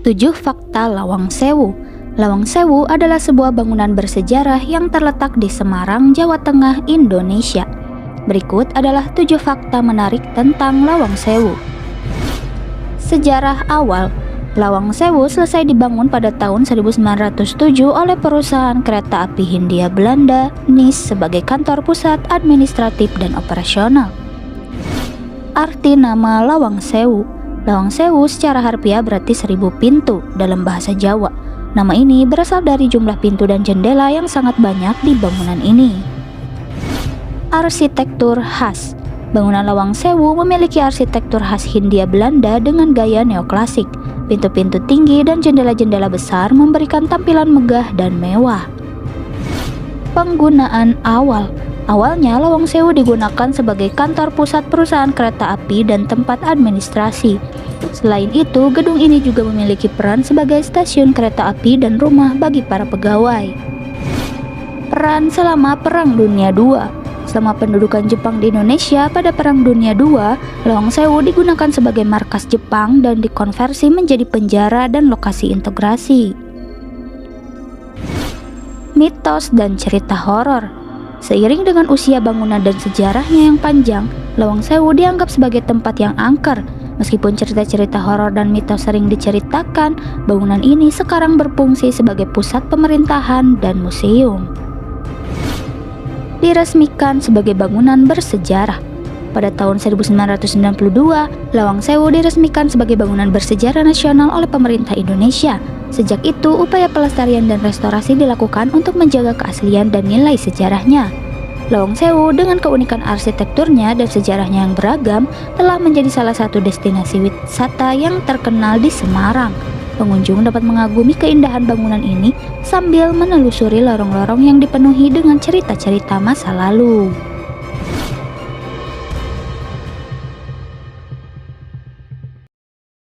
7 Fakta Lawang Sewu. Lawang Sewu adalah sebuah bangunan bersejarah yang terletak di Semarang, Jawa Tengah, Indonesia. Berikut adalah 7 fakta menarik tentang Lawang Sewu. Sejarah awal. Lawang Sewu selesai dibangun pada tahun 1907 oleh perusahaan kereta api Hindia Belanda, NIS, sebagai kantor pusat administratif dan operasional. Arti nama Lawang Sewu. Lawang Sewu secara harfiah berarti 1000 pintu dalam bahasa Jawa. Nama ini berasal dari jumlah pintu dan jendela yang sangat banyak di bangunan ini. Arsitektur khas. Bangunan Lawang Sewu memiliki arsitektur khas Hindia Belanda dengan gaya neoklasik. Pintu-pintu tinggi dan jendela-jendela besar memberikan tampilan megah dan mewah. Penggunaan awal. Awalnya Lawang Sewu digunakan sebagai kantor pusat perusahaan kereta api dan tempat administrasi. Selain itu, gedung ini juga memiliki peran sebagai stasiun kereta api dan rumah bagi para pegawai. Peran selama Perang Dunia II. Selama pendudukan Jepang di Indonesia pada Perang Dunia II, Lawang Sewu digunakan sebagai markas Jepang dan dikonversi menjadi penjara dan lokasi integrasi. Mitos dan cerita horor. Seiring dengan usia bangunan dan sejarahnya yang panjang, Lawang Sewu dianggap sebagai tempat yang angker. Meskipun cerita-cerita horor dan mitos sering diceritakan, bangunan ini sekarang berfungsi sebagai pusat pemerintahan dan museum. Diresmikan sebagai bangunan bersejarah. Pada tahun 1992, Lawang Sewu diresmikan sebagai bangunan bersejarah nasional oleh pemerintah Indonesia. Sejak itu, upaya pelestarian dan restorasi dilakukan untuk menjaga keaslian dan nilai sejarahnya. Lawang Sewu dengan keunikan arsitekturnya dan sejarahnya yang beragam telah menjadi salah satu destinasi wisata yang terkenal di Semarang. Pengunjung dapat mengagumi keindahan bangunan ini sambil menelusuri lorong-lorong yang dipenuhi dengan cerita-cerita masa lalu.